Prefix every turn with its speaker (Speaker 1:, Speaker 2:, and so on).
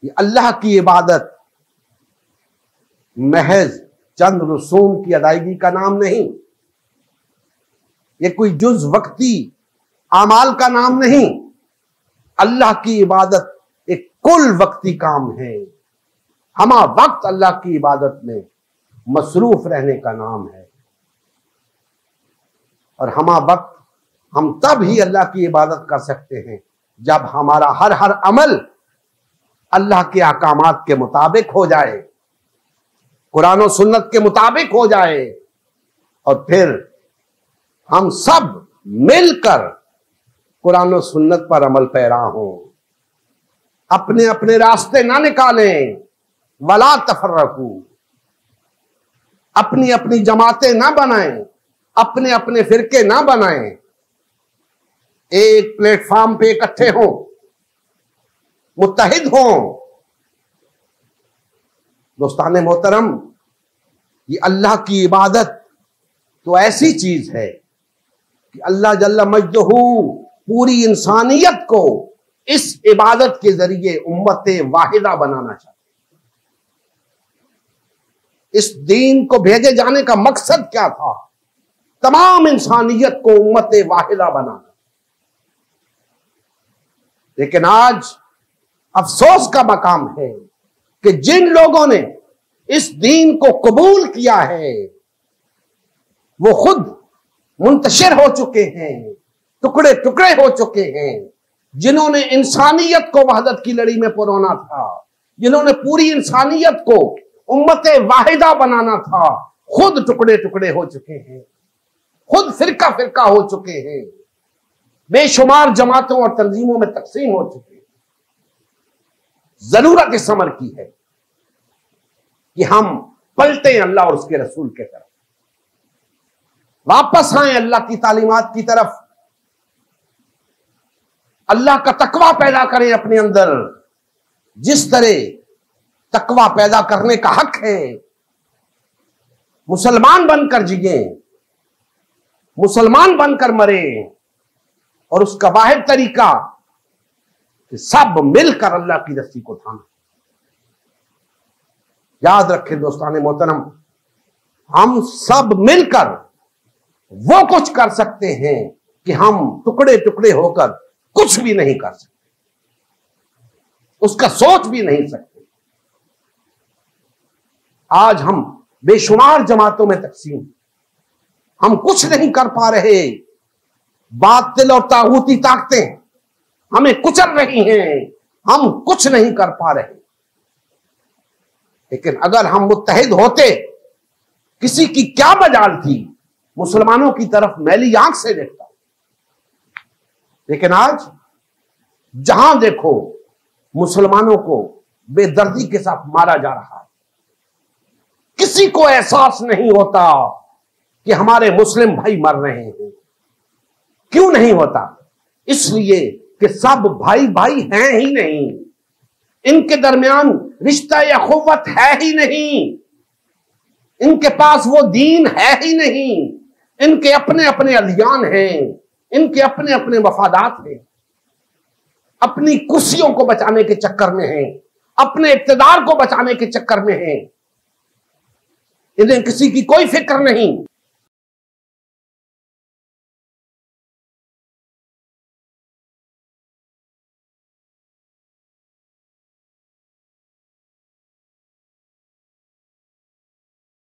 Speaker 1: یہ اللہ کی عبادت محض چند رسوم کی ادائیگی کا نام نہیں، یہ کوئی جز وقتی اعمال کا نام نہیں، اللہ کی عبادت ایک کل وقتی کام ہے، ہمہ وقت اللہ کی عبادت میں مصروف رہنے کا نام ہے۔ اور ہمہ وقت ہم تب ہی اللہ کی عبادت کر سکتے ہیں جب ہمارا ہر عمل اللہ کے احکامات کے مطابق ہو جائے، قرآن و سنت کے مطابق ہو جائے، اور پھر ہم سب مل کر قرآن و سنت پر عمل پیرا ہوں، اپنے اپنے راستے نہ نکالیں، ولا تفرقوا، اپنی اپنی جماعتیں نہ بنائیں، اپنے اپنے فرقے نہ بنائیں، ایک پلیٹ فارم پہ اکٹھے ہوں، متحد ہوں۔ دوستان محترم، یہ اللہ کی عبادت تو ایسی چیز ہے کہ اللہ جل مجدہ پوری انسانیت کو اس عبادت کے ذریعے امت واحدہ بنانا چاہتے ہیں۔ اس دین کو بھیجے جانے کا مقصد کیا تھا؟ تمام انسانیت کو امت واحدہ بنانا۔ لیکن آج افسوس کا مقام ہے کہ جن لوگوں نے اس دین کو قبول کیا ہے وہ خود منتشر ہو چکے ہیں، ٹکڑے ٹکڑے ہو چکے ہیں۔ جنہوں نے انسانیت کو وحدت کی لڑی میں پرونا تھا، جنہوں نے پوری انسانیت کو امت واحدہ بنانا تھا، خود ٹکڑے ٹکڑے ہو چکے ہیں، خود فرقہ فرقہ ہو چکے ہیں، بے شمار جماعتوں اور تنظیموں میں تقسیم ہو چکے ہیں۔ ضرورت اس امر کی ہے کہ ہم پلٹیں اللہ اور اس کے رسول کے طرف، واپس آئیں اللہ کی تعلیمات کی طرف، اللہ کا تقوی پیدا کریں اپنے اندر، جس طرح تقوی پیدا کرنے کا حق ہے۔ مسلمان بن کر جیئیں، مسلمان بن کر مریں، اور اس کا واحد طریقہ کہ سب مل کر اللہ کی رسی کو تھانا۔ یاد رکھیں دوستان محترم، ہم سب مل کر وہ کچھ کر سکتے ہیں کہ ہم ٹکڑے ٹکڑے ہو کر کچھ بھی نہیں کر سکتے، اس کا سوچ بھی نہیں سکتے۔ آج ہم بے شمار جماعتوں میں تقسیم، ہم کچھ نہیں کر پا رہے، باطل اور طاغوتی طاقتیں ہمیں کچل رہی ہیں، ہم کچھ نہیں کر پا رہے۔ لیکن اگر ہم متحد ہوتے، کسی کی کیا مجال تھی مسلمانوں کی طرف میلی آنکھ سے دیکھتا۔ لیکن آج جہاں دیکھو مسلمانوں کو بے دردی کے ساتھ مارا جا رہا ہے، کسی کو احساس نہیں ہوتا کہ ہمارے مسلم بھائی مر رہے ہیں۔ کیوں نہیں ہوتا؟ اس لیے کہ سب بھائی بھائی ہیں ہی نہیں، ان کے درمیان رشتہ یا اخوت ہے ہی نہیں، ان کے پاس وہ دین ہے ہی نہیں، ان کے اپنے اپنے ادیان ہیں، ان کے اپنے اپنے مفادات ہیں، اپنی کرسیوں کو بچانے کے چکر میں ہیں، اپنے اقتدار کو بچانے کے چکر میں ہیں، انہیں کسی کی کوئی فکر نہیں۔